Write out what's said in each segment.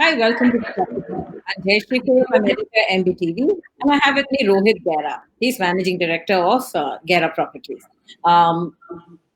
Hi, welcome to the podcast. I'm Jayashree Kurup, I'm editor at MBTV, and I have with me Rohit Gera. He's managing director of Gera Properties. Um,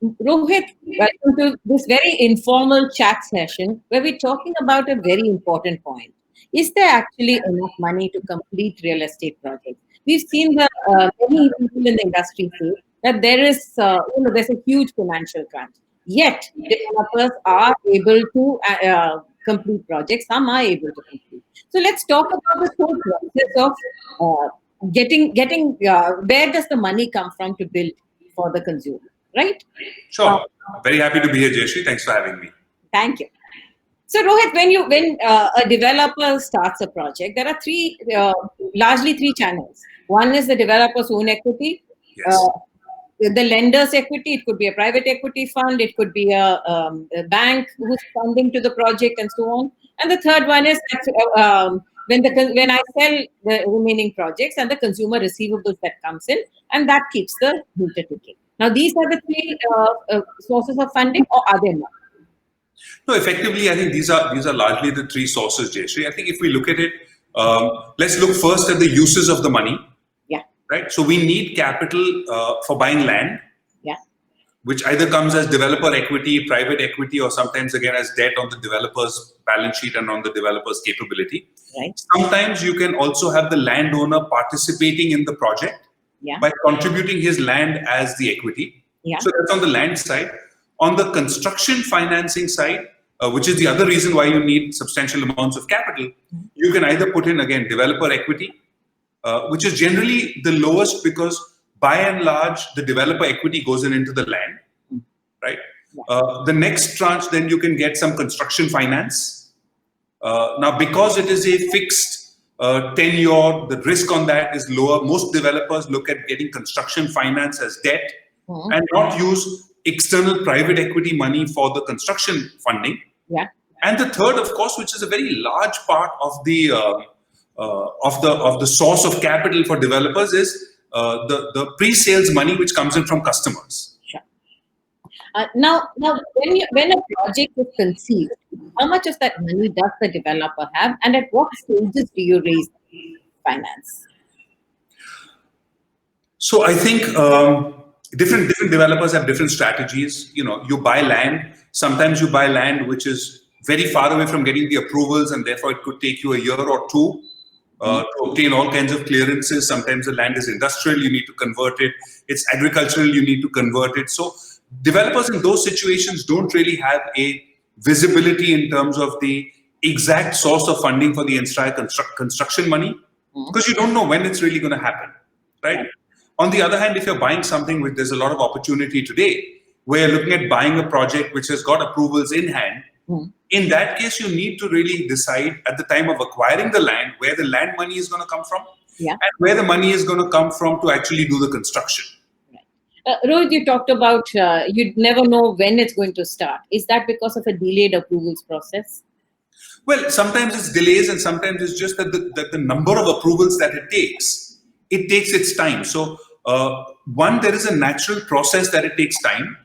Rohit, welcome to this very informal chat session where we're talking about a very important point. Is there actually enough money to complete real estate projects? We've seen that many people in the industry say that there's a huge financial crunch. Yet developers are able to complete projects. Some are able to complete. So let's talk about this whole process of getting where does the money come from to build for the consumer, right? Sure. Very happy to be here, Jayashree. Thanks for having me. Thank you. So Rohit, when a developer starts a project, there are largely three channels. One is the developer's own equity, Yes. The lender's equity. It could be a private equity fund, it could be a bank who's funding to the project, and so on. And the third one is when I sell the remaining projects and the consumer receivables that comes in, and that keeps the meter ticking. Now, these are the three sources of funding, or are there more? No, effectively, I think these are largely the three sources, Jayashree. I think if we look at it, let's look first at the uses of the money. Yeah. Right. So we need capital for buying land. Yeah. Which either comes as developer equity, private equity, or sometimes again as debt on the developer's balance sheet and on the developer's capability. Right. Sometimes you can also have the landowner participating in the project by contributing his land as the equity. Yeah. So that's on the land side. On the construction financing side, which is the other reason why you need substantial amounts of capital, you can either put in, again, developer equity, which is generally the lowest because by and large, the developer equity goes into the land, right? The next tranche, then you can get some construction finance. Now, because it is a fixed tenure, the risk on that is lower. Most developers look at getting construction finance as debt and not use external private equity money for the construction funding. Yeah. And the third, of course, which is a very large part of the source of capital for developers, is the pre-sales money which comes in from customers. Sure. Now, when a project is conceived, how much of that money does the developer have, and at what stages do you raise finance? So I think different developers have different strategies. You buy land. Sometimes you buy land which is very far away from getting the approvals, and therefore it could take you a year or two to obtain all kinds of clearances. Sometimes the land is industrial, you need to convert it. It's agricultural, you need to convert it. So developers in those situations don't really have a visibility in terms of the exact source of funding for the entire construction money, because you don't know when it's really going to happen, right? On the other hand, if you're buying something which there's a lot of opportunity today, where you're looking at buying a project which has got approvals in hand, in that case, you need to really decide at the time of acquiring the land where the land money is going to come from and where the money is going to come from to actually do the construction. Rohit, you talked about you'd never know when it's going to start. Is that because of a delayed approvals process? Well, sometimes it's delays, and sometimes it's just that the number of approvals that it takes its time. So there is a natural process that it takes time.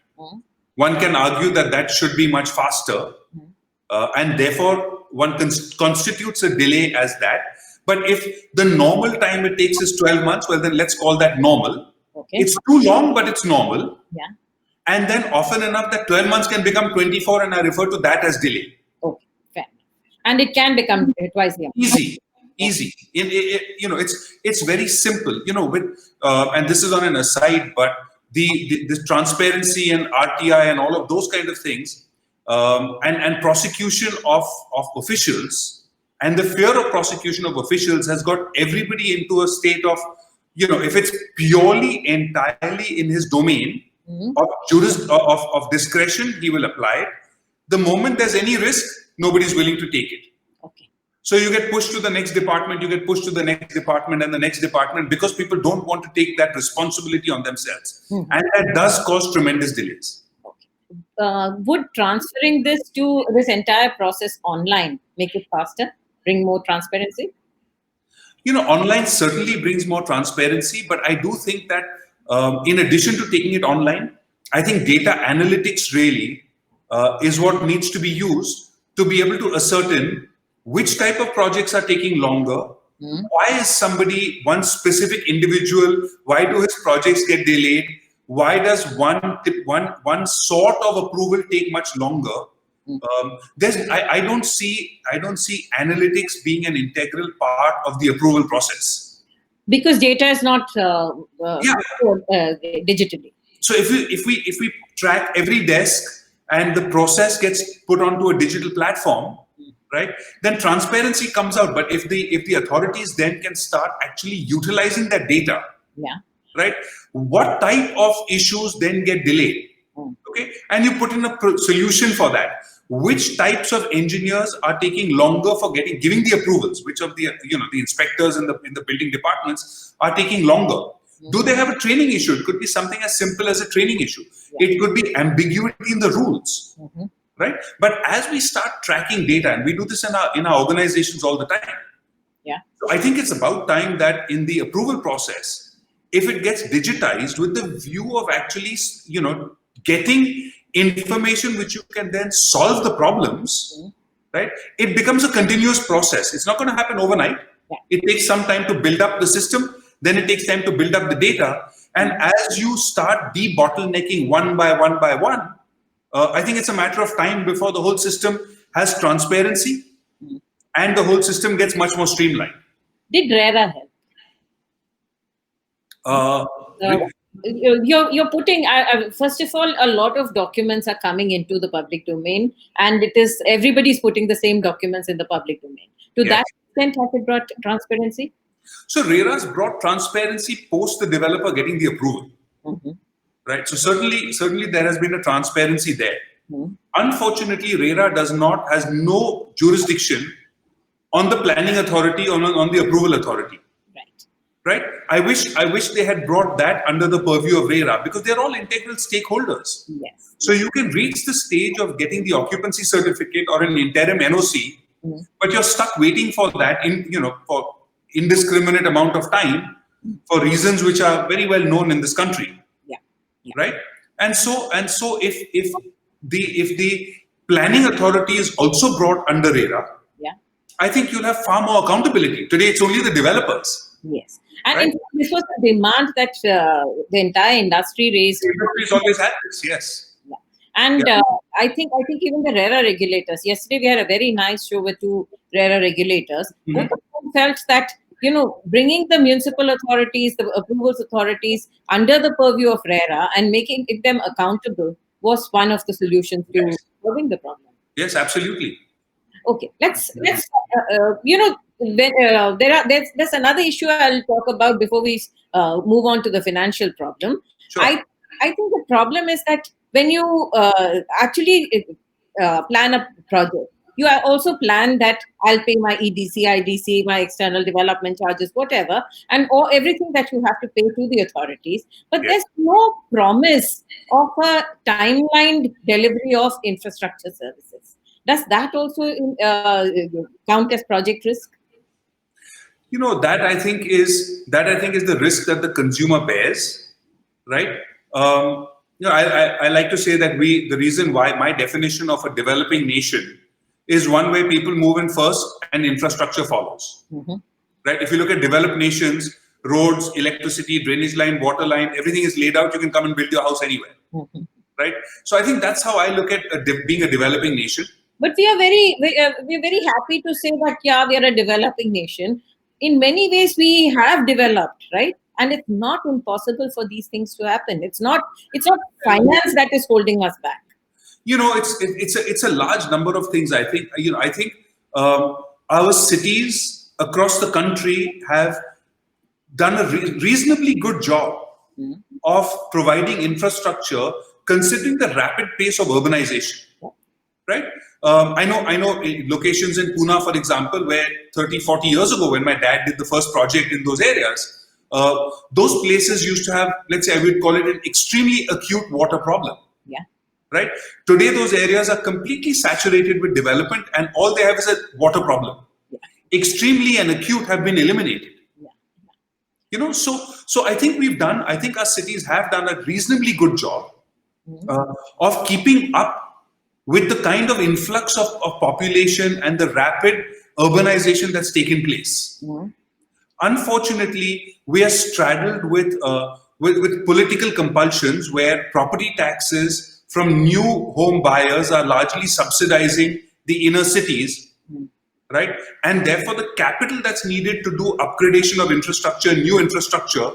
One can argue that should be much faster, and therefore one constitutes a delay as that. But if the normal time it takes is 12 months, well, then let's call that normal. Okay. It's too long, but it's normal. Yeah. And then often enough that 12 months can become 24, and I refer to that as delay. Okay, fair. And it can become twice the amount. Easy. It's very simple. And this is on an aside, but the transparency and RTI and all of those kind of things, and prosecution of officials, and the fear of prosecution of officials has got everybody into a state of, if it's purely entirely in his domain of discretion, he will apply it. The moment there's any risk, nobody's willing to take it. Okay. So you get pushed to the next department, you get pushed to the next department and the next department, because people don't want to take that responsibility on themselves. And that does cause tremendous delays. Okay. Would transferring this entire process online make it faster, bring more transparency? Online certainly brings more transparency, but I do think that in addition to taking it online, I think data analytics really is what needs to be used to be able to ascertain which type of projects are taking longer, why is somebody, one specific individual, why do his projects get delayed, why does one sort of approval take much longer. I don't see analytics being an integral part of the approval process, because data is not Yeah. stored, digitally. So if we track every desk and the process gets put onto a digital platform, right, then transparency comes out. But if the authorities then can start actually utilizing that data, Yeah. right, what type of issues then get delayed? Okay, and you put in a solution for that. Which types of engineers are taking longer for giving the approvals? Which of the the inspectors in the building departments are taking longer? Do they have a training issue? It could be something as simple as a training issue. It could be ambiguity in the rules, right? But as we start tracking data, and we do this in our organizations all the time, so I think it's about time that in the approval process, if it gets digitized with the view of actually, getting information which you can then solve the problems, right? It becomes a continuous process. It's not going to happen overnight. It takes some time to build up the system. Then it takes time to build up the data. And as you start debottlenecking one by one, I think it's a matter of time before the whole system has transparency and the whole system gets much more streamlined. Did RERA help? You're putting, first of all, a lot of documents are coming into the public domain, and everybody's putting the same documents in the public domain. To that extent, has it brought transparency? So RERA's brought transparency post the developer getting the approval, right? So certainly there has been a transparency there. Unfortunately, RERA has no jurisdiction on the planning authority or on the approval authority. Right? I wish they had brought that under the purview of RERA, because they're all integral stakeholders. Yes. So you can reach the stage of getting the occupancy certificate or an interim NOC, but you're stuck waiting for that for indiscriminate amount of time for reasons which are very well known in this country. Right? And so if the planning authority is also brought under RERA, I think you'll have far more accountability. Today it's only the developers. Yes. And in fact, this was a demand that the entire industry raised. The industry's always had this, yes. And I think even the RERA regulators, yesterday we had a very nice show with two RERA regulators, who felt that, bringing the municipal authorities, the approvals authorities under the purview of RERA and making them accountable was one of the solutions to solving the problem. Yes, absolutely. Okay, let's there's another issue I'll talk about before we move on to the financial problem. Sure. I think the problem is that when you actually plan a project, you also plan that I'll pay my EDC, IDC, my external development charges, whatever, and everything that you have to pay to the authorities. But there's no promise of a timelined delivery of infrastructure services. Does that also count as project risk? That I think is the risk that the consumer bears, right? I like to say that the reason why my definition of a developing nation is one where people move in first and infrastructure follows, right? If you look at developed nations, roads, electricity, drainage line, water line, everything is laid out. You can come and build your house anywhere, right? So I think that's how I look at being a developing nation. But we are very happy to say that, we are a developing nation. In many ways, we have developed, right? And it's not impossible for these things to happen. It's not finance that is holding us back. It's a large number of things. I think our cities across the country have done a reasonably good job of providing infrastructure, considering the rapid pace of urbanization. Right? I know locations in Pune, for example, where 30, 40 years ago, when my dad did the first project in those areas, those places used to have, let's say, I would call it an extremely acute water problem. Right? Today, those areas are completely saturated with development, and all they have is a water problem. Extremely and acute have been eliminated. So I think our cities have done a reasonably good job of keeping up with the kind of influx of population and the rapid urbanization that's taken place. Unfortunately, we are straddled with political compulsions where property taxes from new home buyers are largely subsidizing the inner cities, right? And therefore, the capital that's needed to do upgradation of infrastructure, new infrastructure,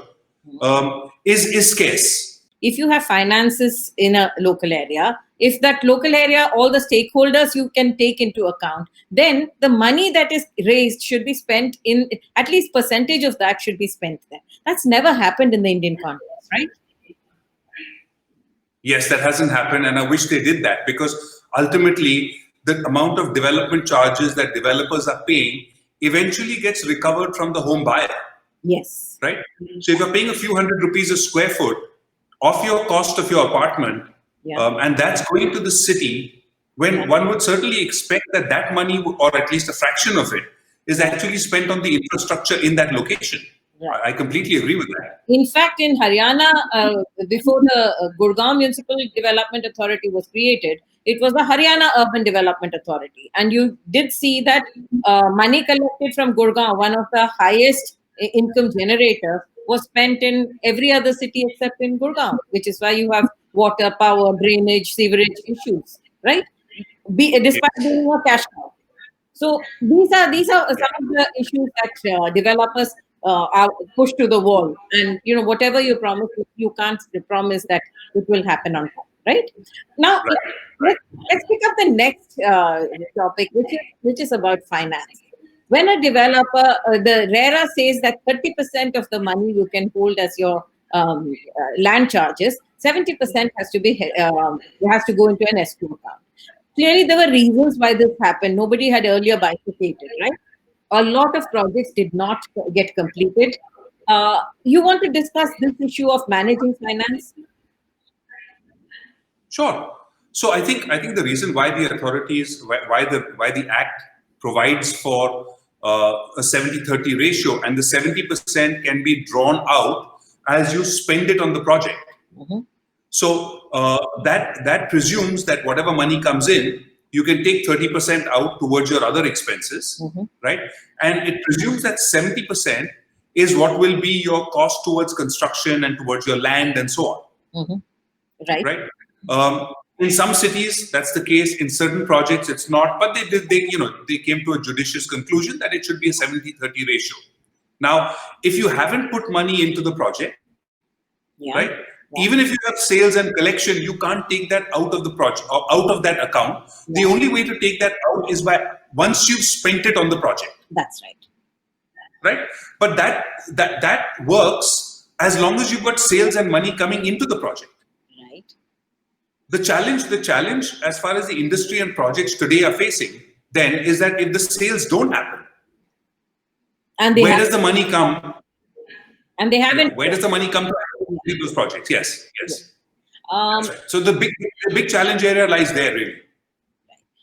is scarce. If you have finances in a local area, if that local area, all the stakeholders you can take into account, then the money that is raised should be spent in, at least percentage of that should be spent there. That's never happened in the Indian context, right? Yes, that hasn't happened, and I wish they did that, because ultimately the amount of development charges that developers are paying eventually gets recovered from the home buyer. Yes. Right? So if you're paying a few hundred rupees a square foot of your cost of your apartment, and that's going to the city, when one would certainly expect that that money, or at least a fraction of it, is actually spent on the infrastructure in that location. Right. I completely agree with that. In fact, in Haryana, before the Gurgaon Municipal Development Authority was created, it was the Haryana Urban Development Authority. And you did see that money collected from Gurgaon, one of the highest income generators, was spent in every other city except in Gurgaon, which is why you have water, power, drainage, sewerage issues, right? Despite being a cash cow. So these are some of the issues that developers are pushed to the wall. And whatever you promise, you can't promise that it will happen on time, right? Now, let's pick up the next topic, which is about finance. When a developer, the RERA says that 30% of the money you can hold as your land charges, 70% has to go into an escrow account. Clearly, there were reasons why this happened. Nobody had earlier bifurcated, right? A lot of projects did not get completed. You want to discuss this issue of managing finance? Sure. So I think the reason why the authorities, why the Act provides for a 70-30 ratio, and the 70% can be drawn out as you spend it on the project. So that presumes that whatever money comes in, you can take 30% out towards your other expenses, right? And it presumes that 70% is what will be your cost towards construction and towards your land and so on. Right? In some cities, that's the case. In certain projects, it's not. But they came to a judicious conclusion that it should be a 70-30 ratio. Now, if you haven't put money into the project, right? Even if you have sales and collection, you can't take that out of the project or out of that account. The only way to take that out is once you've spent it on the project. That's right. Right? But that works as long as you've got sales and money coming into the project. Right. The challenge as far as the industry and projects today are facing then is that if the sales don't happen, and where does the money come? And they haven't. Where does the money come to complete those projects? Yes. That's right. So the big challenge area lies there, really.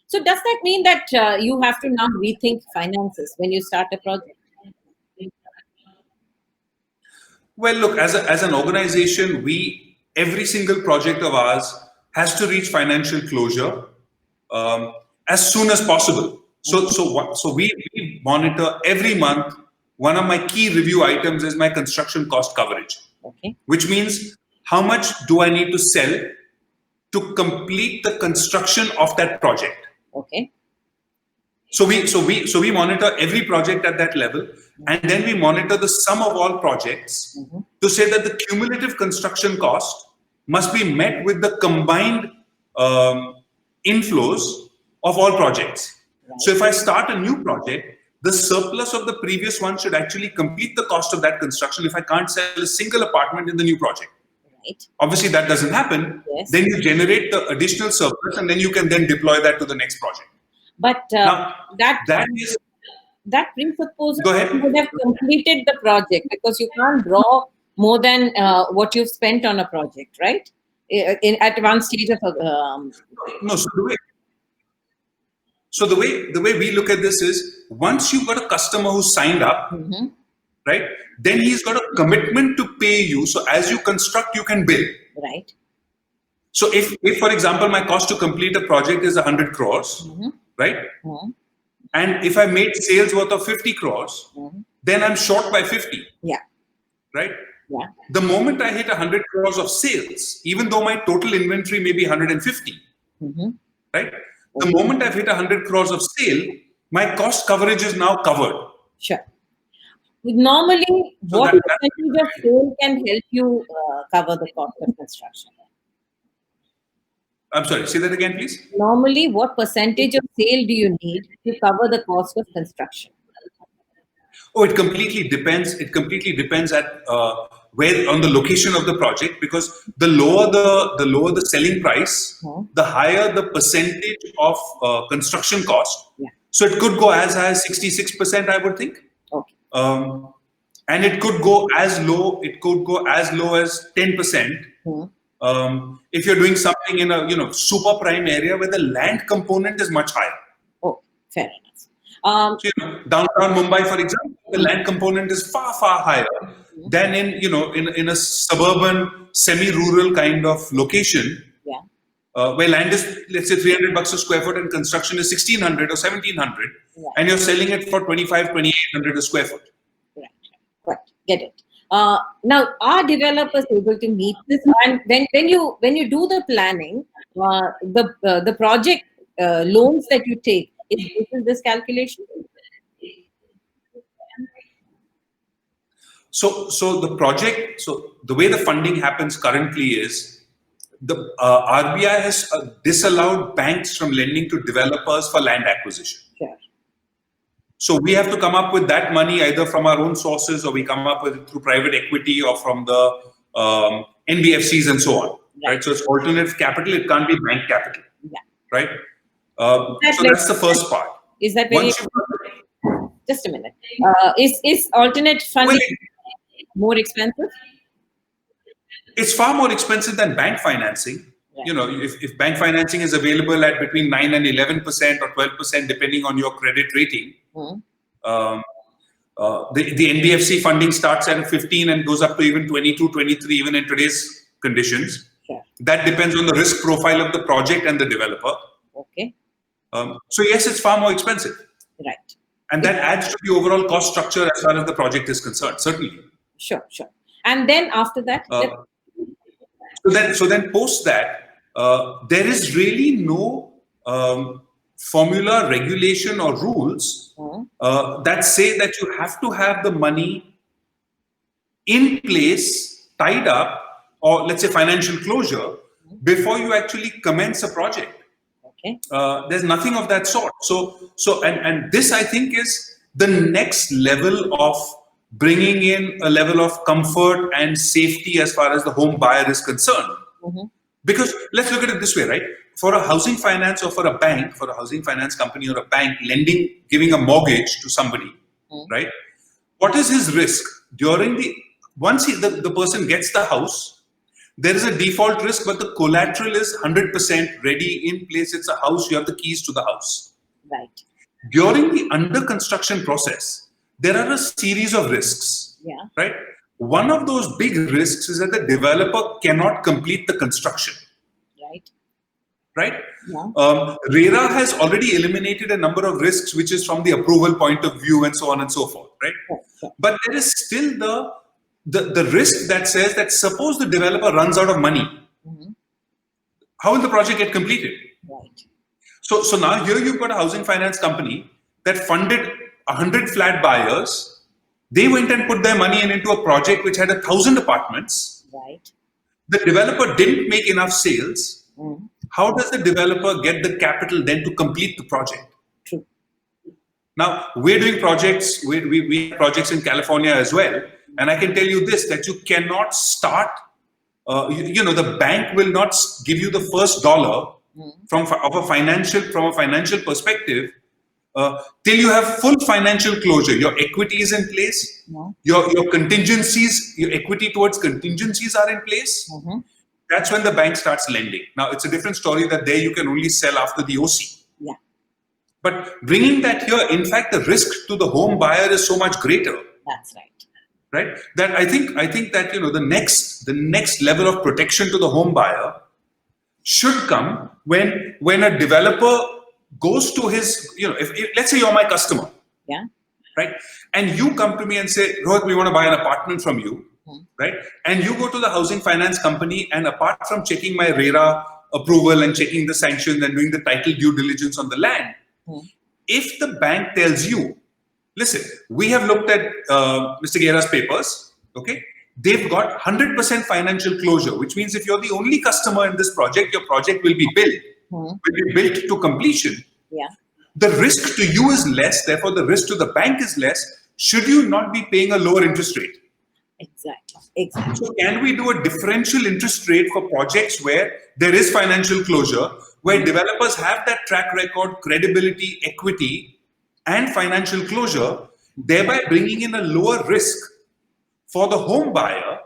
So does that mean that you have to now rethink finances when you start a project? Well, look, as an organization, every single project of ours has to reach financial closure as soon as possible. So we monitor every month. One of my key review items is my construction cost coverage, which means how much do I need to sell to complete the construction of that project. So we monitor every project at that level, and then we monitor the sum of all projects to say that the cumulative construction cost must be met with the combined inflows of all projects. So if I start a new project, the surplus of the previous one should actually complete the cost of that construction if I can't sell a single apartment in the new project. Obviously, that doesn't happen. Then you generate the additional surplus, and then you can then deploy that to the next project. But that presupposes you would have completed the project, because you can't draw more than what you've spent on a project, right? At one stage of a no. So the way we look at this is, once you've got a customer who's signed up, right, then he's got a commitment to pay you. So as you construct, you can bill. Right. So if for example, my cost to complete a project is 100 crores, right? And if I made sales worth of 50 crores, then I'm short by 50. Yeah. Right? Yeah. The moment I hit 100 crores of sales, even though my total inventory may be 150, right? The moment I've hit 100 crores of sale, my cost coverage is now covered. Sure. Normally, So what that percentage of sale can help you cover the cost of construction? I'm sorry, say that again, please. Normally, what percentage of sale do you need to cover the cost of construction? Oh, it completely depends. It completely depends at where on the location of the project, because the lower the selling price, the higher the percentage of construction cost. Yeah. So it could go as high as 66%, I would think. Okay. And it could go as low. It could go as low as 10%. If you're doing something in a super prime area where the land component is much higher. Oh, fair enough. So, downtown Mumbai, for example, the land component is far, far higher than in a suburban, semi-rural kind of location, where land is, let's say, $300 a square foot and construction is 1,600 or 1,700, and you're selling it for 2,200 a square foot. Right. Get it. Now, are developers able to meet this? And when you do the planning, the project loans that you take, is this calculation? So the way the funding happens currently is the RBI has disallowed banks from lending to developers for land acquisition. Sure. So we have to come up with that money either from our own sources, or we come up with it through private equity or from the NBFCs and so on. Right. So it's alternative capital. It can't be bank capital. Yeah. Right. So that's the first part. Is that very? Just a minute. Is alternate funding more expensive? It's far more expensive than bank financing. Right. If bank financing is available at between 9 and 11% or 12%, depending on your credit rating, the NBFC funding starts at 15 and goes up to even 22, 23, even in today's conditions. Sure. That depends on the risk profile of the project and the developer. Okay. So yes, it's far more expensive. Right. And that adds to the overall cost structure as far as the project is concerned, certainly. Sure. And then after that? So then post that, there is really no formula, regulation or rules that say that you have to have the money in place, tied up, or let's say financial closure, before you actually commence a project. Okay. There's nothing of that sort. And this, I think, is the next level of bringing in a level of comfort and safety as far as the home buyer is concerned. Because let's look at it this way, right? For a housing finance or for a bank, for a housing finance company or a bank giving a mortgage to somebody, right? What is his risk? Once the person gets the house, there is a default risk, but the collateral is 100% ready in place. It's a house, you have the keys to the house. Right. During the under construction process, there are a series of risks, right? One of those big risks is that the developer cannot complete the construction. Right? Yeah. RERA has already eliminated a number of risks, which is from the approval point of view and so on and so forth, right? Yeah. But there is still the risk that says that suppose the developer runs out of money, how will the project get completed? Right. So now here you've got a housing finance company that funded 100 flat buyers. They went and put their money into a project which had 1,000 apartments. Right. The developer didn't make enough sales. How does the developer get the capital then to complete the project? True. Now, we're doing projects, we have projects in California as well. And I can tell you this, that you cannot start, the bank will not give you the first dollar from a financial perspective till you have full financial closure. Your equity is in place, your contingencies, your equity towards contingencies are in place. That's when the bank starts lending. Now, it's a different story that there you can only sell after the OC. Yeah. But bringing that here, in fact, the risk to the home buyer is so much greater. That's right. Right? That I think that the next level of protection to the home buyer should come when a developer goes to his, if let's say you're my customer, Yeah. right? And you come to me and say, Rohit, we want to buy an apartment from you, right? And you go to the housing finance company, and apart from checking my RERA approval and checking the sanctions and doing the title due diligence on the land, if the bank tells you, listen, we have looked at Mr. Gera's papers, okay? They've got 100% financial closure, which means if you're the only customer in this project, your project will be built to completion. Yeah. The risk to you is less, therefore the risk to the bank is less. Should you not be paying a lower interest rate? Exactly. So can we do a differential interest rate for projects where there is financial closure, where developers have that track record, credibility, equity, and financial closure, thereby bringing in a lower risk for the home buyer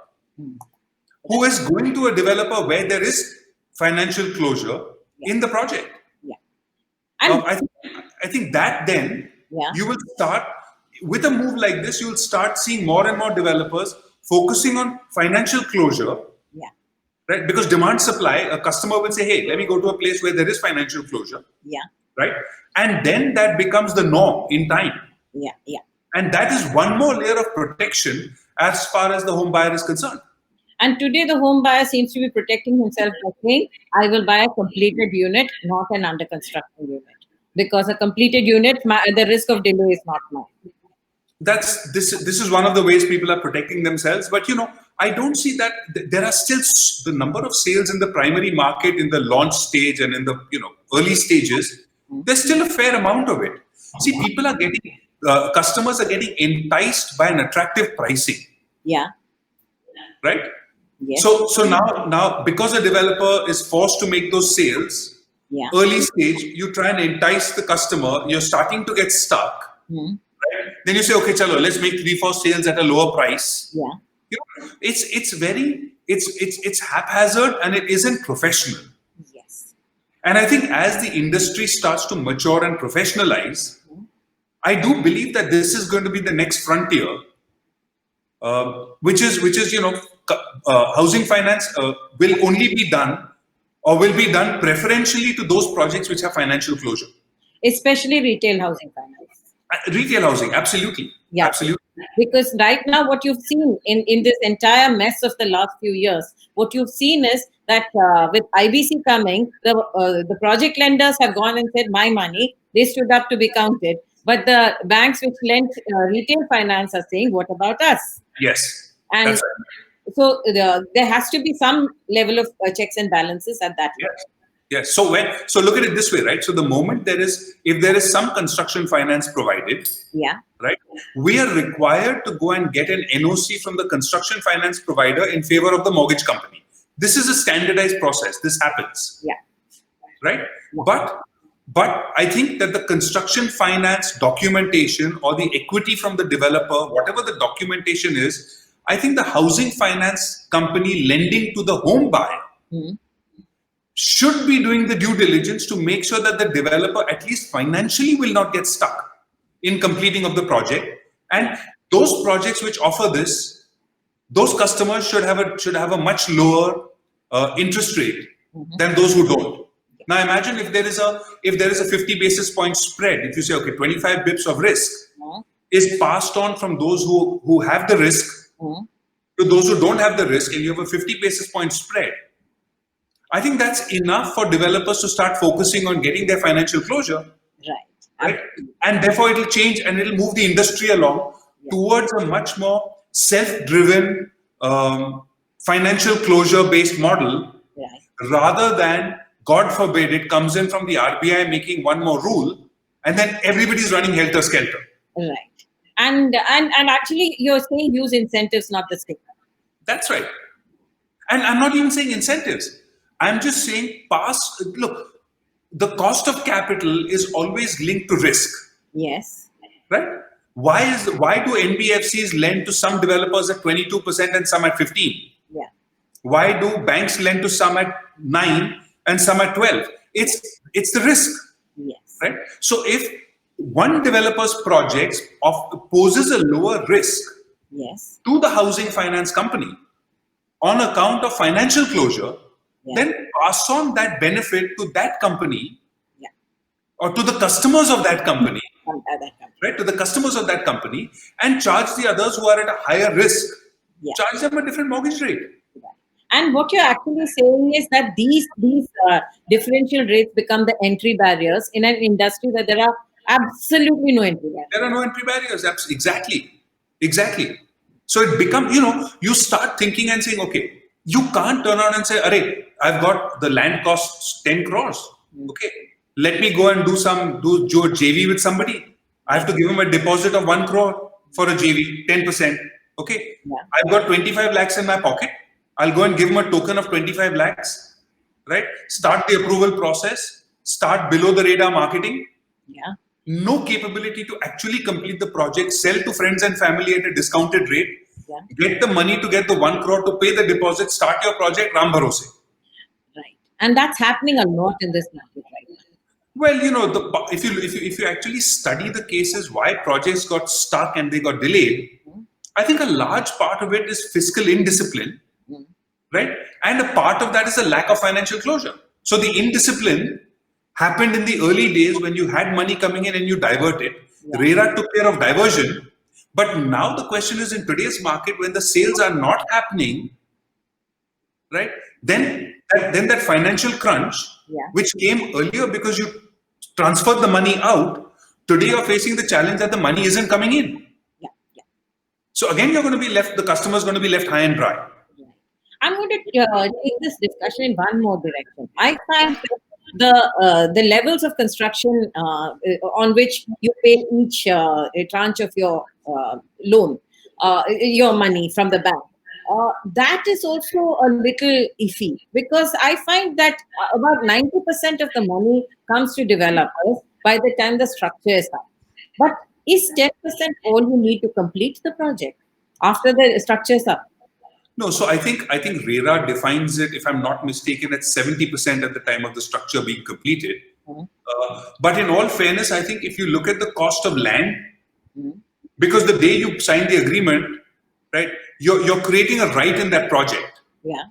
who is going to a developer where there is financial closure in the project? Yeah. And I think that then you will start, with a move like this, you will start seeing more and more developers focusing on financial closure, right? Because demand supply, a customer will say, hey, let me go to a place where there is financial closure, right? And then that becomes the norm in time. And that is one more layer of protection as far as the home buyer is concerned. And today the home buyer seems to be protecting himself by saying, I will buy a completed unit, not an under construction unit. Because a completed unit, the risk of delay is not mine. This is one of the ways people are protecting themselves. But I don't see that there are still the number of sales in the primary market in the launch stage and in the early stages. There's still a fair amount of it. See, people are getting customers are getting enticed by an attractive pricing. Yeah. Right. Yes. So now because a developer is forced to make those sales, early stage, you try and entice the customer. You're starting to get stuck. Right? Then you say, okay, chalo, let's make 3-4 sales at a lower price. Yeah. It's haphazard and it isn't professional. Yes. And I think as the industry starts to mature and professionalize, I do believe that this is going to be the next frontier, which is housing finance will only be done or will be done preferentially to those projects which have financial closure. Especially retail housing finance. Retail housing, absolutely. Yeah. Absolutely. Because right now what you've seen in this entire mess of the last few years, what you've seen is that with IBC coming, the project lenders have gone and said, my money, they stood up to be counted. But the banks which lent retail finance are saying, what about us? Yes. And that's right. So there has to be some level of checks and balances at that level. Yes. So look at it this way, right? So the moment if there is some construction finance provided, right, we are required to go and get an NOC from the construction finance provider in favor of the mortgage company. This is a standardized process. This happens. Right. But I think that the construction finance documentation or the equity from the developer, whatever the documentation is, I think the housing finance company lending to the home buyer should be doing the due diligence to make sure that the developer, at least financially, will not get stuck in completing of the project. And those projects which offer this, those customers should have a much lower interest rate than those who don't. Now imagine if there is a 50 basis point spread. If you say, okay, 25 bips of risk is passed on from those who have the risk to those who don't have the risk, and you have a 50 basis point spread, I think that's enough for developers to start focusing on getting their financial closure. Right? And therefore it'll change and it'll move the industry along towards a much more self-driven financial closure-based model, rather than, God forbid, it comes in from the RBI making one more rule and then everybody's running helter-skelter. Right. And actually you're saying use incentives, not the sticker. That's right. And I'm not even saying incentives. I'm just saying look, the cost of capital is always linked to risk. Yes. Right? Why do NBFCs lend to some developers at 22% and some at 15%? Why do banks lend to some at 9% and some at 12%? It's the risk. Yes. Right? So if one developer's projects poses a lower risk to the housing finance company on account of financial closure, then pass on that benefit to that company or to the customers of that company, That company. right? To the customers of that company, and charge the others who are at a higher risk, Yeah. charge them a different mortgage rate. And what you're actually saying is that these differential rates become the entry barriers in an industry where there are absolutely no entry barriers. There are no entry barriers. Exactly. So it becomes, you start thinking and saying, okay, you can't turn around and say, "Arey, I've got the land costs 10 crores. Okay, let me go and do JV with somebody. I have to give him a deposit of 1 crore for a JV, 10%. Okay, Yeah. I've got 25 lakhs in my pocket. I'll go and give him a token of 25 lakhs, right? Start the approval process, start below the radar marketing. Yeah. No capability to actually complete the project, sell to friends and family at a discounted rate, Yeah. get the money to get the 1 crore to pay the deposit, start your project, Ram Bharose. Right. And that's happening a lot in this market right now. Well, if you actually study the cases why projects got stuck and they got delayed, I think a large part of it is fiscal indiscipline, right? And a part of that is a lack of financial closure. So the indiscipline happened in the early days when you had money coming in and you divert it. Yeah. RERA took care of diversion. But now the question is, in today's market, when the sales are not happening, right? Then that financial crunch, Yeah. which came earlier because you transferred the money out, today you're facing the challenge that the money isn't coming in. Yeah. Yeah. So again, the customer is going to be left high and dry. I'm going to take this discussion in one more direction. I find that the levels of construction on which you pay each tranche of your loan, your money from the bank, that is also a little iffy, because I find that about 90% of the money comes to developers by the time the structure is up. But is 10% all you need to complete the project after the structure is up? No, so I think RERA defines it, if I'm not mistaken, at 70% at the time of the structure being completed. But in all fairness, I think if you look at the cost of land, because the day you sign the agreement, right, you're creating a right in that project. Yeah.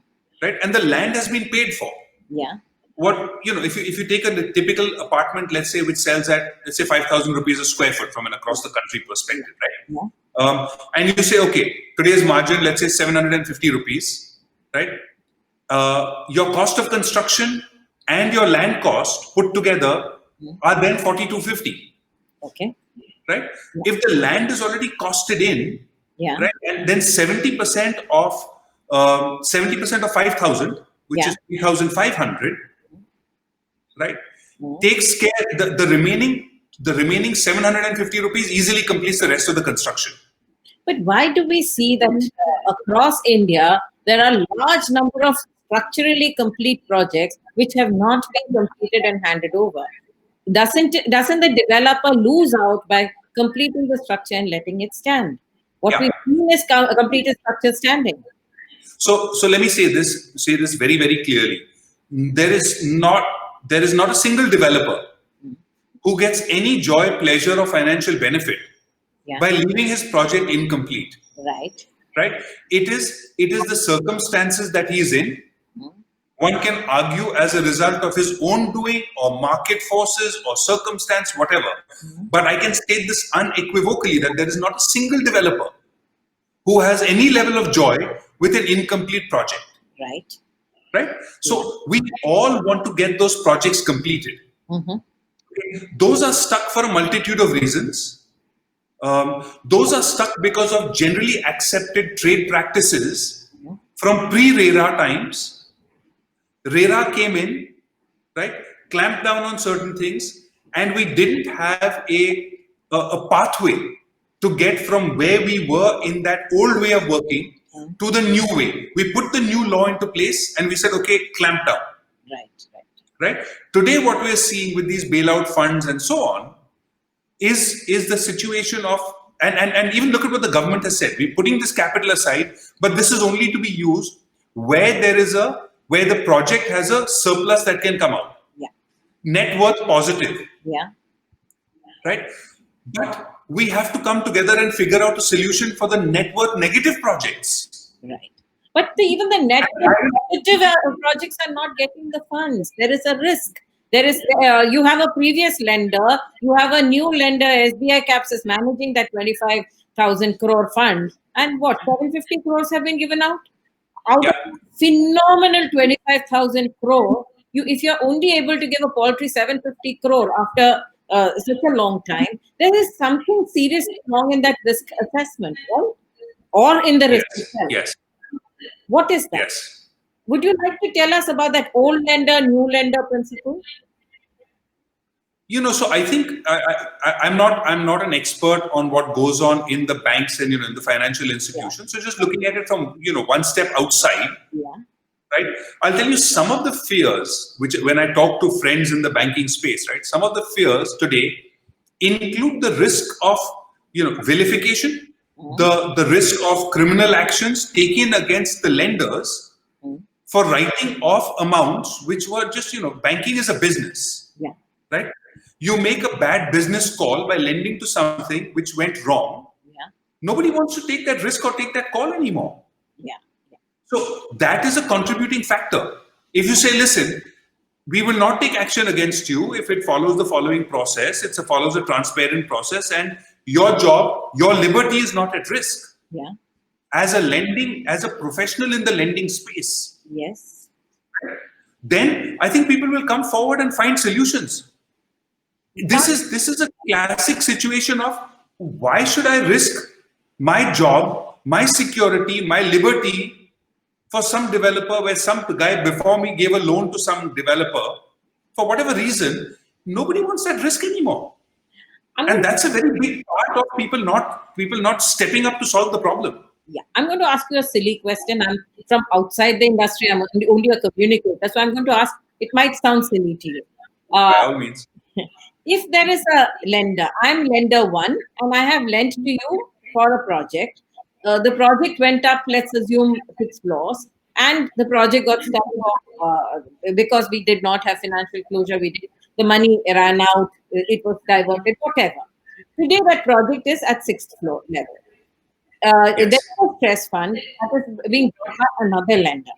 Right, and the land has been paid for. Yeah. If you take a typical apartment, let's say, which sells at, let's say, 5,000 rupees a square foot from an across the country perspective, right? Yeah. And you say, okay, today's margin, let's say 750 rupees, right? Your cost of construction and your land cost put together are then 4,250. Okay. Right? Yeah. If the land is already costed in, yeah, right, and then 70% of 5,000, which is 3,500, right, takes care the remaining 750 rupees easily completes the rest of the construction. But why do we see that across India there are large number of structurally complete projects which have not been completed and handed over? Doesn't the developer lose out by completing the structure and letting it stand? What we mean is completed structure standing. So let me say this very, very clearly. There is not a single developer who gets any joy, pleasure, or financial benefit by leaving his project incomplete. Right. It is the circumstances that he is in. One can argue as a result of his own doing or market forces or circumstance, whatever. But I can state this unequivocally that there is not a single developer who has any level of joy with an incomplete project. Right? So we all want to get those projects completed. Those are stuck for a multitude of reasons. Those are stuck because of generally accepted trade practices from pre-RERA times. RERA came in, right, clamped down on certain things, and we didn't have a pathway to get from where we were in that old way of working to the new way. We put the new law into place and we said, okay, clamp down. Right. Today, what we're seeing with these bailout funds and so on is the situation of, and even look at what the government has said. We're putting this capital aside, but this is only to be used where where the project has a surplus that can come out. Net worth positive. Right? But we have to come together and figure out a solution for the net worth negative projects. Right. But even the net worth positive projects are not getting the funds. There is a risk There is you have a previous lender, you have a new lender. SBI Caps is managing that 25,000 crore fund, and what 750 crores have been given out Yeah. of phenomenal 25,000 crore. If you're only able to give a paltry 750 crore after such a long time, there is something seriously wrong in that risk assessment, right? Or in the risk Yes. itself. Yes. What is that? Yes. Would you like to tell us about that old lender, new lender principle? So I think I'm not an expert on what goes on in the banks and in the financial institutions. So just looking at it from one step outside, Yeah. right? I'll tell you some of the fears which, when I talk to friends in the banking space, right? Some of the fears today include the risk of vilification, the risk of criminal actions taken against the lenders for writing off amounts which were just banking is a business, Yeah. right? You make a bad business call by lending to something which went wrong. Yeah. Nobody wants to take that risk or take that call anymore. Yeah. So that is a contributing factor. If you say, listen, we will not take action against you if it follows the following process, follows a transparent process, and your job, your liberty is not at risk. Yeah. As a professional in the lending space, Yes. then I think people will come forward and find solutions. This is a classic situation of why should I risk my job, my security, my liberty for some developer where some guy before me gave a loan to some developer for whatever reason. Nobody wants that risk anymore. And that's a very big part of people not stepping up to solve the problem. Yeah, I'm going to ask you a silly question. I'm from outside the industry. I'm only a communicator, so I'm going to ask. It might sound silly to you. By all means. If there is a lender, I'm lender one, and I have lent to you for a project. The project went up, let's assume 6 floors, and the project got stopped because we did not have financial closure. The money ran out, it was diverted, whatever. Today, that project is at 6th floor level. Yes. There's a stress fund that is being brought by another lender.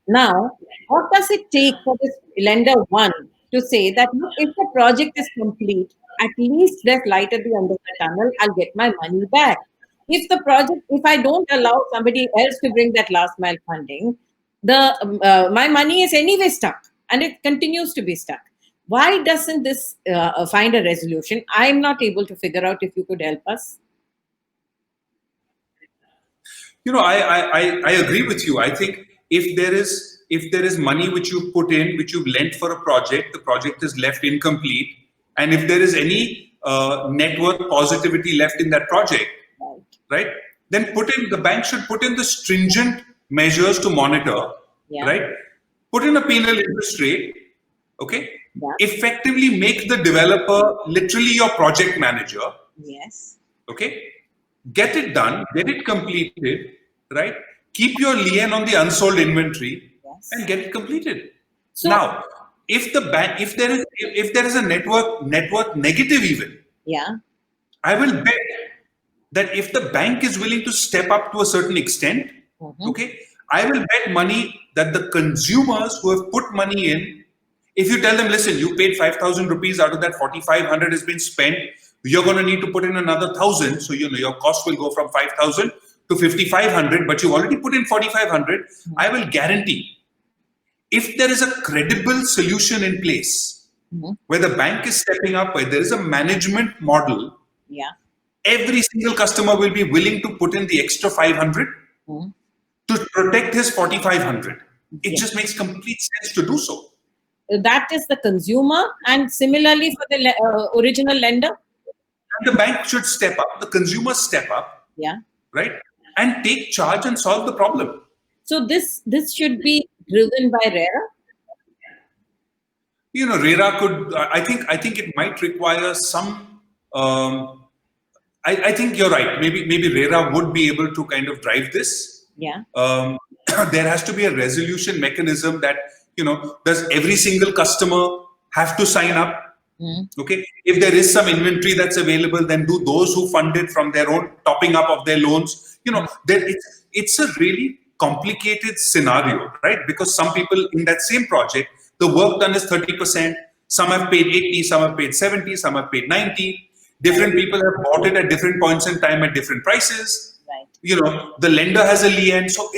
Now, what does it take for this lender one to say that look, if the project is complete, at least there's light at the end of the tunnel, I'll get my money back. If I don't allow somebody else to bring that last mile funding, my money is anyway stuck and it continues to be stuck. Why doesn't this find a resolution? I'm not able to figure out. If you could help us. I agree with you. I think if there is money which you put in, which you've lent for a project, the project is left incomplete, and if there is any net worth positivity left in that project, right? Then the bank should put in the stringent measures to monitor, right? Put in a penal interest rate, okay? Yeah. Effectively make the developer literally your project manager. Yes. Okay? Get it done, get it completed, right? Keep your lien on the unsold inventory, and get it completed. So now, if there is a net worth negative even, I will bet that if the bank is willing to step up to a certain extent, okay, I will bet money that the consumers who have put money in, if you tell them, listen, you paid 5,000 rupees, out of that 4,500 has been spent, you're going to need to put in another 1,000. So, your cost will go from 5,000 to 5,500, but you've already put in 4,500. I will guarantee, if there is a credible solution in place, where the bank is stepping up, where there is a management model, every single customer will be willing to put in the extra 500 to protect his 4,500. It just makes complete sense to do so. That is the consumer, and similarly for the original lender. And the bank should step up, the consumer step up, right, and take charge and solve the problem. So this should be driven by RERA. RERA could. I think it might require some. I think you're right. Maybe RERA would be able to kind of drive this. Yeah. There has to be a resolution mechanism that does every single customer have to sign up? Okay. If there is some inventory that's available, then do those who fund it from their own topping up of their loans? It's a really complicated scenario, right? Because some people in that same project, the work done is 30%, Some have paid 80, some have paid 70, some have paid 90. Different people have bought it at different points in time at different prices. Right. You know, the lender has a lien, so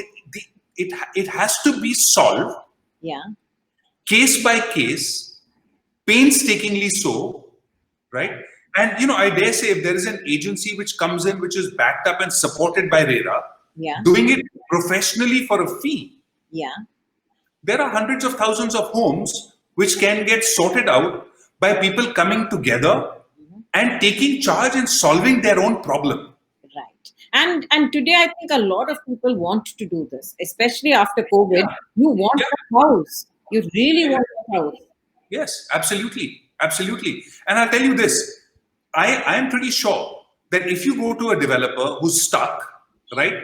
it has to be solved. Yeah. Case by case, painstakingly so, right? And you know, I dare say, if there is an agency which comes in, which is backed up and supported by RERA, Yeah. doing it professionally for a fee, Yeah. there are hundreds of thousands of homes which can get sorted out by people coming together and taking charge and solving their own problem. Right. And today I think a lot of people want to do this, especially after COVID. You want a house. You really want a house. Yes, absolutely. Absolutely. And I'll tell you this, I am pretty sure that if you go to a developer who's stuck, right,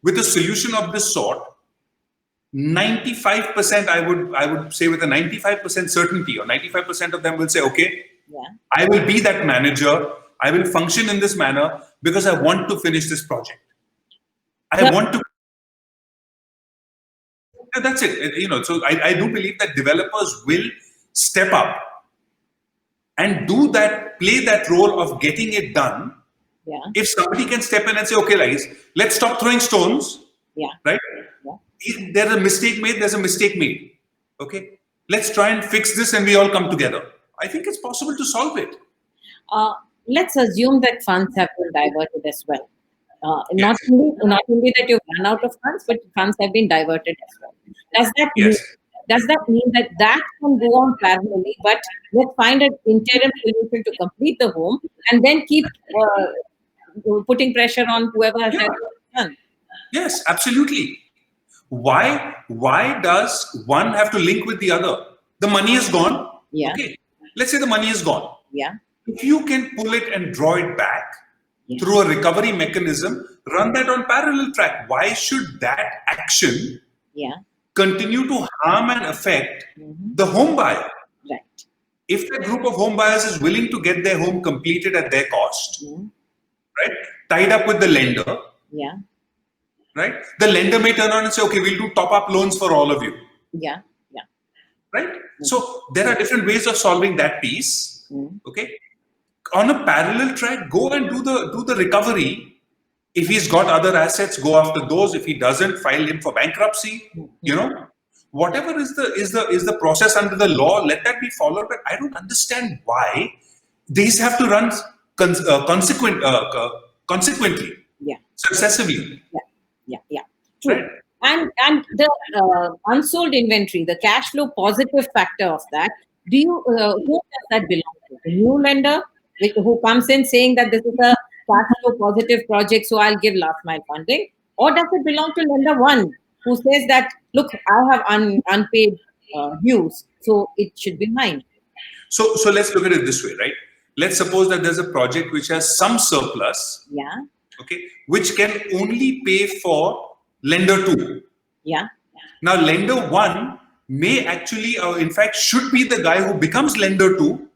with a solution of this sort, 95%, I would say with a 95% certainty, or 95% of them will say, okay, Yeah. I will be that manager. I will function in this manner because I want to finish this project. I Yeah. want to. Yeah, that's it. You know, so I do believe that developers will step up and do that, play that role of getting it done. Yeah. If somebody can step in and say, okay, guys, let's stop throwing stones, Yeah. right? Yeah. If there's a mistake made, there's a mistake made. Okay, let's try and fix this and we all come together. I think it's possible to solve it. Let's assume that funds have been diverted as well. Yes. Not only that you've run out of funds, but funds have been diverted as well. Yes. Does that mean that can go on parallelly, but let's find an interim solution to complete the home and then keep putting pressure on whoever has done? Yes, absolutely. Why does one have to link with the other? The money is gone. Yeah. Okay. Let's say the money is gone. Yeah. If you can pull it and draw it back Yeah. through a recovery mechanism, run that on parallel track. Why should that action Yeah. continue to harm and affect the home buyer? Right. If a group of home buyers is willing to get their home completed at their cost, right, tied up with the lender, Yeah. right, the lender may turn around and say, okay, we'll do top-up loans for all of you, Yeah. Yeah. right? So there are different ways of solving that piece. Okay, on a parallel track, go and do the recovery. If he's got other assets, go after those. If he doesn't, file him for bankruptcy. You know, whatever is the process under the law, let that be followed. But I don't understand why these have to run consequently, Yeah. successively. Yeah. True. Right. And the unsold inventory, the cash flow positive factor of that, who does that belong to? The new lender who comes in saying that this is a cash flow positive project, so I'll give last mile funding, or does it belong to lender one who says that, look, I have unpaid dues, so it should be mine? So let's look at it this way, right? Let's suppose that there's a project which has some surplus, Yeah. okay, which can only pay for lender 2. Yeah. Now, lender 1 may actually, or in fact, should be the guy who becomes lender 2,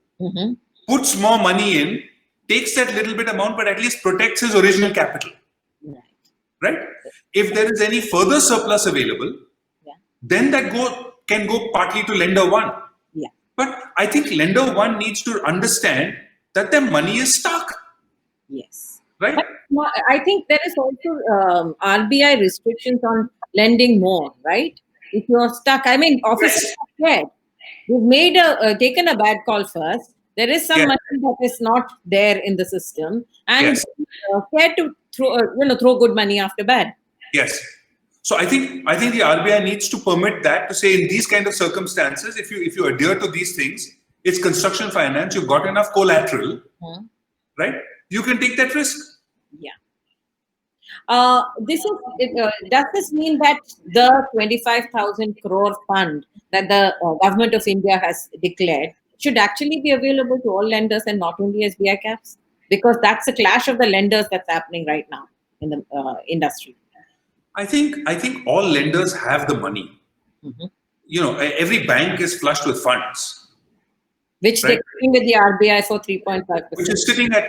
puts more money in, takes that little bit amount, but at least protects his original capital. Right? If there is any further surplus available, then that can go partly to lender 1. Yeah. But I think lender 1 needs to understand that their money is stuck. Yes. Right? But I think there is also RBI restrictions on lending more, right? If you're stuck, I mean, officers are scared. They've taken a bad call first. There is some money that is not there in the system, and scared to throw good money after bad. Yes. So I think the RBI needs to permit that, to say in these kind of circumstances, if you adhere to these things, it's construction finance. You've got enough collateral, right? You can take that risk. Yeah. Does this mean that the 25,000 crore fund that the government of India has declared should actually be available to all lenders and not only SBI caps? Because that's a clash of the lenders that's happening right now in the industry. I think all lenders have the money. You know, every bank is flushed with funds, which they're giving with the RBI for 3.5%,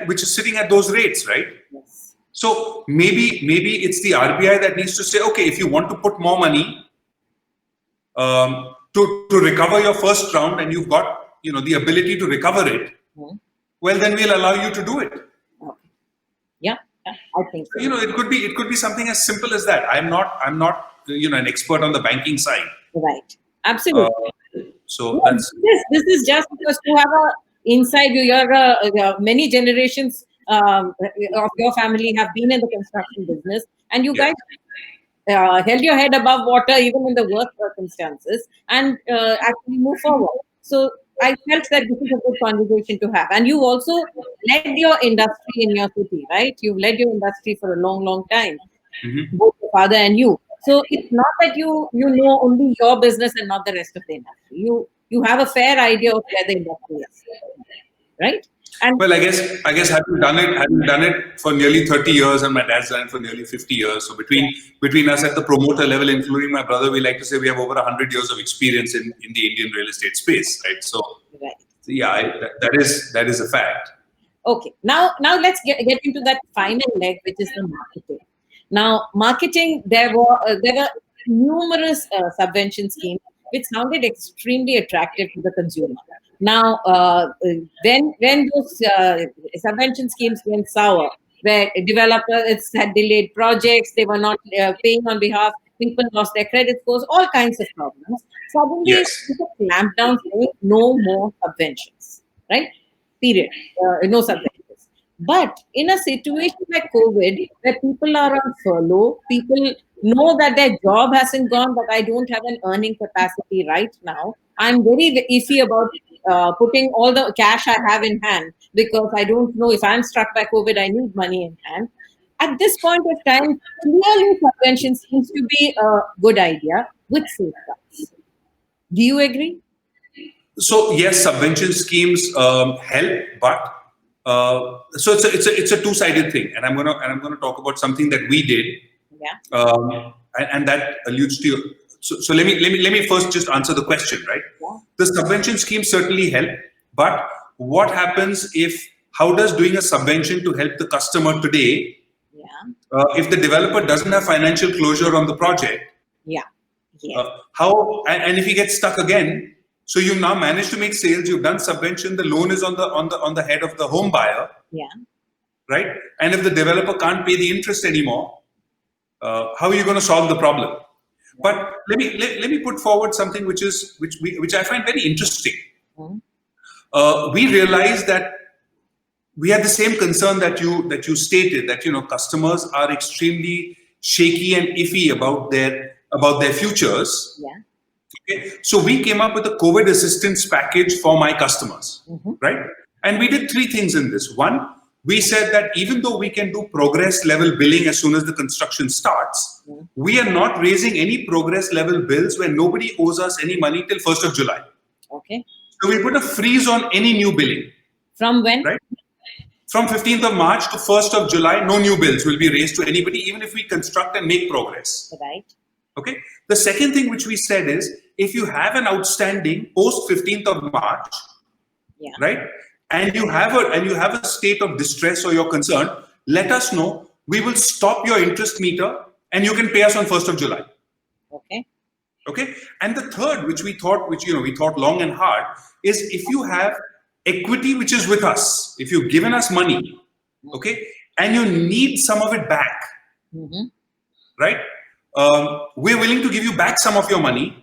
which is sitting at those rates, right? Yes. So maybe it's the RBI that needs to say, okay, if you want to put more money to recover your first round, and you've got the ability to recover it, well, then we'll allow you to do it. Okay. Yeah, I think so. It could be something as simple as that. I'm not an expert on the banking side. Right. Absolutely. So No, this is just because you have a inside you. You're many generations of your family have been in the construction business, and you Yeah. guys held your head above water even in the worst circumstances, and actually move forward. So I felt that this is a good conversation to have. And you also led your industry in your city, right? You've led your industry for a long, long time, both your father and you. So it's not that you know only your business and not the rest of the industry. You have a fair idea of where the industry is, right? And well, I guess having done it for nearly 30 years, and my dad's done it for nearly 50 years. So between us at the promoter level, including my brother, we like to say we have over 100 years of experience in the Indian real estate space, right? So right. yeah, that is a fact. Okay, now let's get into that final leg, which is the marketing. Now, marketing, there were numerous subvention schemes which sounded extremely attractive to the consumer. Now, when those subvention schemes went sour, where developers had delayed projects, they were not paying on behalf, people lost their credit scores, all kinds of problems. Suddenly, Yes. people clamped down saying no more subventions, right? Period. No subventions. But in a situation like COVID, where people are on furlough, people know that their job hasn't gone, but I don't have an earning capacity right now. I'm very iffy about putting all the cash I have in hand because I don't know if I'm struck by COVID, I need money in hand. At this point of time, clearly subvention seems to be a good idea with safeguards. Do you agree? So yes, subvention schemes help, but so it's a two-sided thing, and I'm gonna talk about something that we did, and that alludes to your. So let me first just answer the question, right? Yeah. The subvention schemes certainly help, but what happens how does doing a subvention to help the customer today? If the developer doesn't have financial closure on the project, how and if he gets stuck again. So you've now managed to make sales. You've done subvention. The loan is on the head of the home buyer. Yeah. Right. And if the developer can't pay the interest anymore, how are you going to solve the problem? Yeah. But let me put forward something which I find very interesting. We realized that we had the same concern that you stated, that customers are extremely shaky and iffy about their futures. Yeah. Okay. So we came up with a COVID assistance package for my customers, right? And we did three things in this. One, we said that even though we can do progress level billing as soon as the construction starts, we are not raising any progress level bills where nobody owes us any money till 1st of July. Okay. So we put a freeze on any new billing. From when? Right? From 15th of March to 1st of July, no new bills will be raised to anybody, even if we construct and make progress. Right. Okay. The second thing which we said is, if you have an outstanding post 15th of March, right, and you have a state of distress or you're concerned, let us know. We will stop your interest meter, and you can pay us on 1st of July. Okay. Okay. And the third, which we thought long and hard, is if you have equity which is with us, if you've given us money, okay, and you need some of it back, right? We're willing to give you back some of your money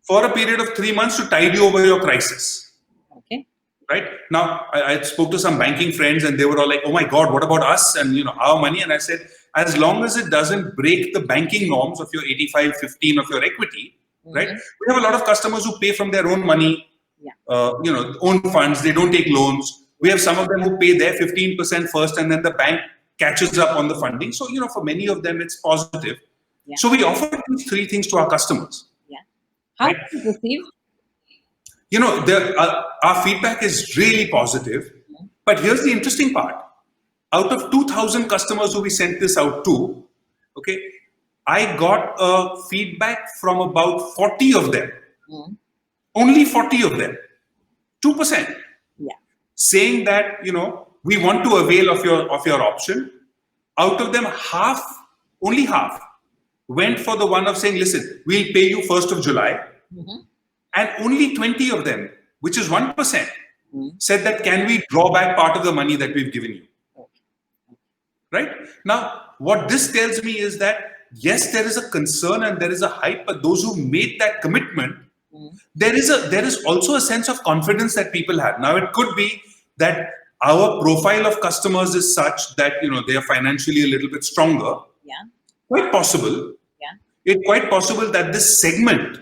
for a period of 3 months to tide you over your crisis. Okay. Right? Now, I spoke to some banking friends and they were all like, oh my God, what about us and our money? And I said, as long as it doesn't break the banking norms of your 85-15 of your equity, right? We have a lot of customers who pay from their own money, own funds. They don't take loans. We have some of them who pay their 15% first and then the bank catches up on the funding. So, for many of them, it's positive. Yeah. So we offer these three things to our customers. Yeah. How is it received? Our feedback is really positive. But here's the interesting part. Out of 2,000 customers who we sent this out to, okay, I got a feedback from about 40 of them. Only 40 of them. 2%. Yeah. Saying that, we want to avail of your option. Out of them, only half, went for the one of saying, listen, we'll pay you 1st of July. And only 20 of them which is 1%, said that, can we draw back part of the money that we've given you? Right? Now, what this tells me is that, yes, there is a concern and there is a hype, but those who made that commitment, there is also a sense of confidence that people have. Now, it could be that our profile of customers is such that, they are financially a little bit stronger. Yeah. Quite possible. Yeah. It's quite possible that this segment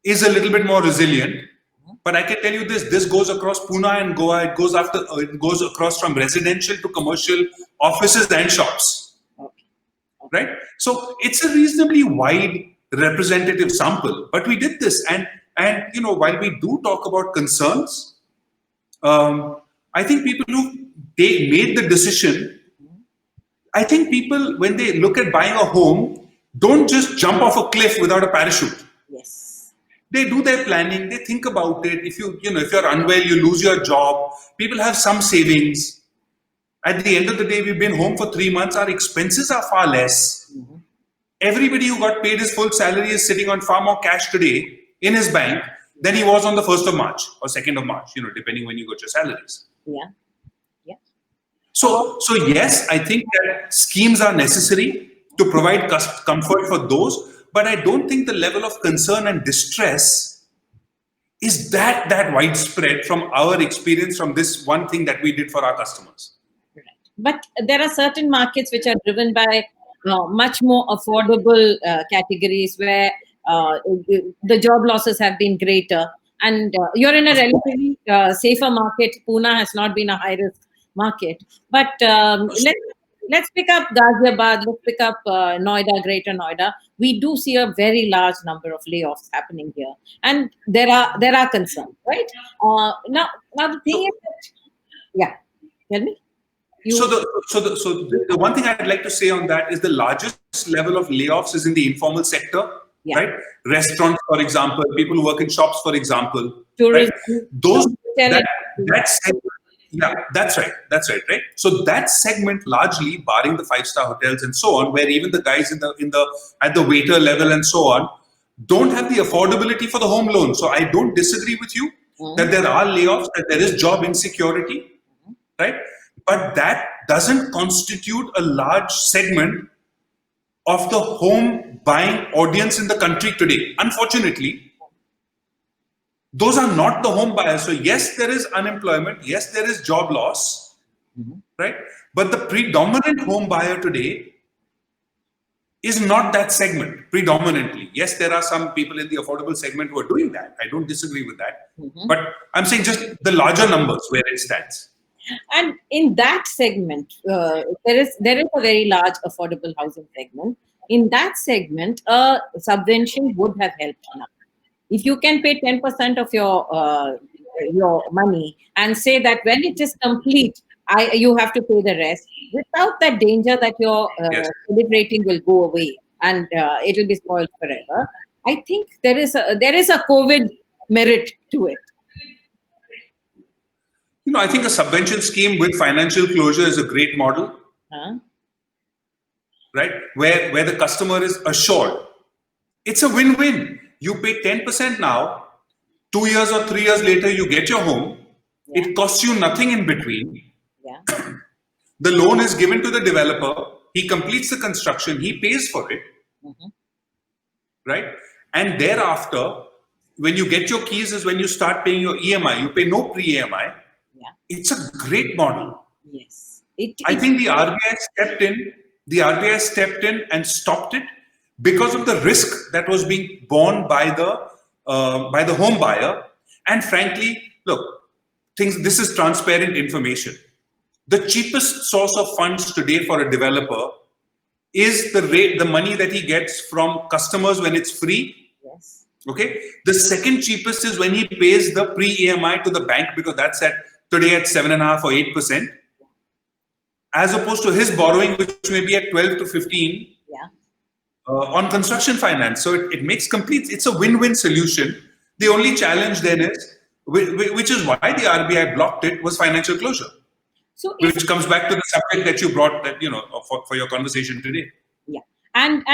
is a little bit more resilient. But I can tell you this goes across Pune and Goa. It goes across from residential to commercial, offices and shops. Okay. Right? So it's a reasonably wide representative sample. But we did this. And while we do talk about concerns, I think people they made the decision. I think people, when they look at buying a home, don't just jump off a cliff without a parachute. Yes. They do their planning. They think about it. If you're unwell, you lose your job. People have some savings. At the end of the day, we've been home for 3 months. Our expenses are far less. Everybody who got paid his full salary is sitting on far more cash today in his bank than he was on the 1st of March or 2nd of March, depending when you got your salaries. Yeah. Yeah. So yes, I think that schemes are necessary to provide comfort for those. But I don't think the level of concern and distress is that widespread from our experience from this one thing that we did for our customers. Right. But there are certain markets which are driven by much more affordable categories where the job losses have been greater. And you're in a relatively safer market. Pune has not been a high-risk market. But let's pick up Ghaziabad, let's pick up Noida, Greater Noida. We do see a very large number of layoffs happening here, and there are concerns, right? Now the thing is that, yeah, tell me. So the one thing I'd like to say on that is the largest level of layoffs is in the informal sector, right? Restaurants, for example, people who work in shops, for example, tourism, right? That segment. Yeah, that's right, right? So that segment, largely barring the 5-star hotels and so on, where even the guys at the waiter level and so on don't have the affordability for the home loan. So I don't disagree with you that there are layoffs, that there is job insecurity, right? But that doesn't constitute a large segment of the home buying audience in the country today. Unfortunately, those are not the home buyers. So yes, there is unemployment. Yes, there is job loss, right? But the predominant home buyer today is not that segment predominantly. Yes, there are some people in the affordable segment who are doing that. I don't disagree with that. But I'm saying just the larger numbers where it stands. And in that segment, there is a very large affordable housing segment. In that segment, a subvention would have helped enough. If you can pay 10% of your money and say that when it is complete, you have to pay the rest, without that danger that your credit rating will go away and it will be spoiled forever. I think there is a COVID merit to it. I think a subvention scheme with financial closure is a great model, right? Where the customer is assured. It's a win-win. You pay 10% now, 2 years or 3 years later, you get your home. It costs you nothing in between. The loan is given to the developer. He completes the construction. He pays for it. Right? And thereafter, when you get your keys is when you start paying your EMI. You pay no pre-EMI. It's a great model. Yes. I think the RBI stepped in. The RBI stepped in and stopped it because of the risk that was being borne by the home buyer. And frankly, look, this is transparent information. The cheapest source of funds today for a developer is the money that he gets from customers when it's free. Yes. Okay. The second cheapest is when he pays the pre-EMI to the bank, because that's today at 7.5% or 8%, as opposed to his borrowing, which may be at 12 to 15 on construction finance. So it makes complete. It's a win-win solution. The only challenge then is, which is why the RBI blocked it, was financial closure. So which comes back to the subject that you brought, that for your conversation today. Yeah, and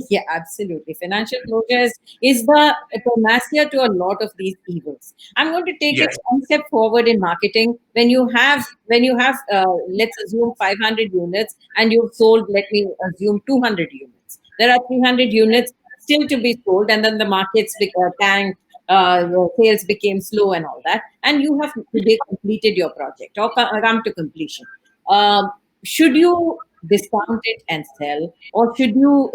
Yeah, absolutely. Financial closure is the panacea to a lot of these evils. I'm going to take it Yes. one step forward in marketing. When you have, let's assume 500 units, and you've sold, let me assume 200 units. There are 300 units still to be sold, and then the markets tanked. The sales became slow and all that, and you have today completed your project or come to completion. Um, should you discount it and sell, or should you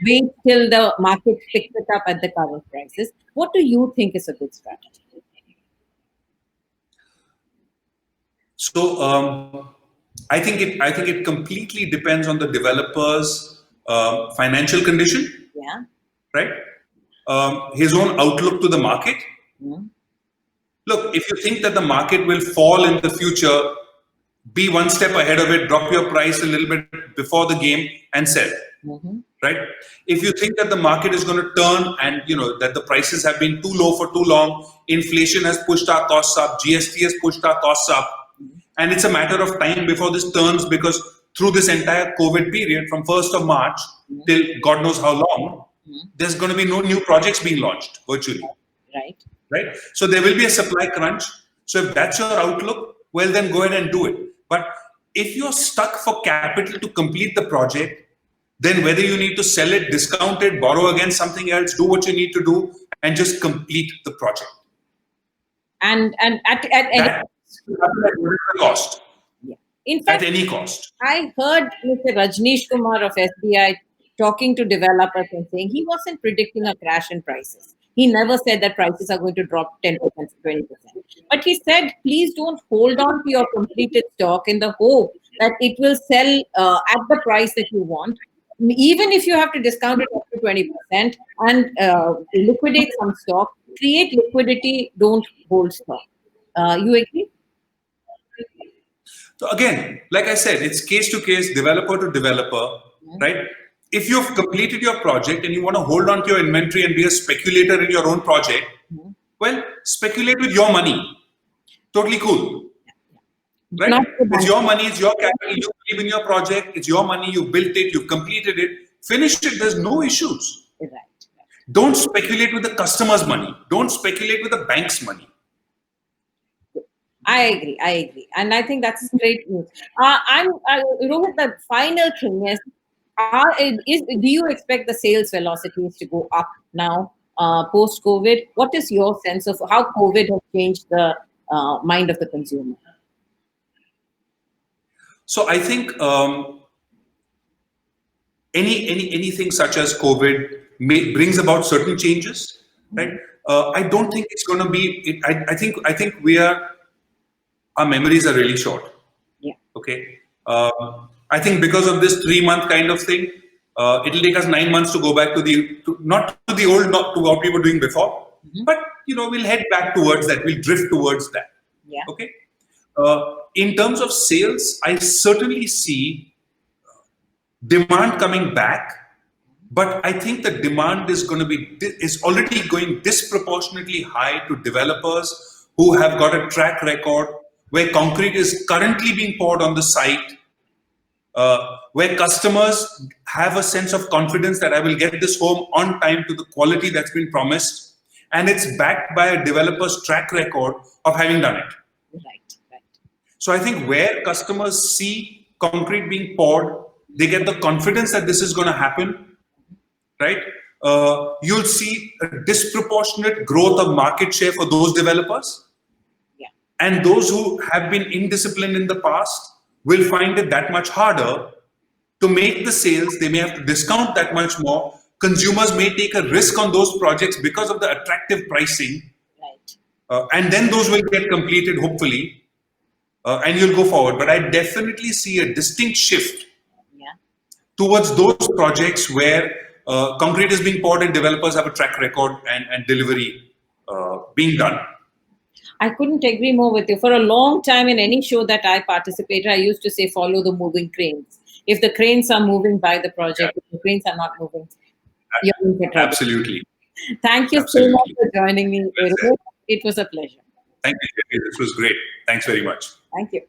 wait till the market picks it up at the current prices? What do you think is a good strategy? So I think it completely depends on the developer's financial condition, Yeah. right? His own outlook to the market. Mm-hmm. Look, if you think that the market will fall in the future, be one step ahead of it, drop your price a little bit before the game and sell. Mm-hmm. Right? If you think that the market is going to turn and that the prices have been too low for too long, inflation has pushed our costs up, GST has pushed our costs up, and it's a matter of time before this turns, because through this entire COVID period from 1st of March till God knows how long, there's going to be no new projects being launched virtually. Right. Right? So there will be a supply crunch. So if that's your outlook, well, then go ahead and do it. But if you're stuck for capital to complete the project, then whether you need to sell it, discount it, borrow against something else, do what you need to do, and just complete the project. And at any That at whatever cost, yeah. In at fact, any cost. I heard Mr. Rajneesh Kumar of SBI talking to developers and saying he wasn't predicting a crash in prices. He never said that prices are going to drop 10%, 20%. But he said, please don't hold on to your completed stock in the hope that it will sell at the price that you want. Even if you have to discount it up to 20% and liquidate some stock, create liquidity, don't hold stock. You agree? So again, like I said, it's case to case, developer to developer, right? If you've completed your project and you want to hold on to your inventory and be a speculator in your own project, well, speculate with your money. Totally cool, right? Not the It's bank. your money, it's your capital, you believe in your project, it's your money, you built it, you completed it, finished it, there's no issues. Right. Don't speculate with the customer's money. Don't speculate with the bank's money. I agree. I agree, and I think that's great news. I'm Rohit. The final thing is, do you expect the sales velocities to go up now post COVID? What is your sense of how COVID has changed the mind of the consumer? So I think anything such as COVID brings about certain changes, right? I don't think it's going to be. I think our memories are really short. Yeah. Okay. I think because of this 3 month kind of thing, it'll take us 9 months to go back not to the old, not to what we were doing before, but we'll head back towards that. We'll drift towards that. Yeah. Okay. In terms of sales, I certainly see demand coming back, but I think the demand is already going disproportionately high to developers who have got a track record where concrete is currently being poured on the site, where customers have a sense of confidence that I will get this home on time to the quality that's been promised, and it's backed by a developer's track record of having done it. Right. Right. So I think where customers see concrete being poured, they get the confidence that this is going to happen, right? You'll see a disproportionate growth of market share for those developers. Yeah. And those who have been indisciplined in the past will find it that much harder to make the sales. They may have to discount that much more. Consumers may take a risk on those projects because of the attractive pricing. Right. And then those will get completed, hopefully. And you'll go forward. But I definitely see a distinct shift towards those projects where concrete is being poured and developers have a track record and delivery being done. I couldn't agree more with you. For a long time, in any show that I participated, I used to say, follow the moving cranes. If the cranes are moving by the project, if the cranes are not moving, you're in for trouble. Absolutely. Thank you Absolutely. so much for joining me. It was a pleasure. Thank you, Jyoti. This was great. Thanks very much. Thank you.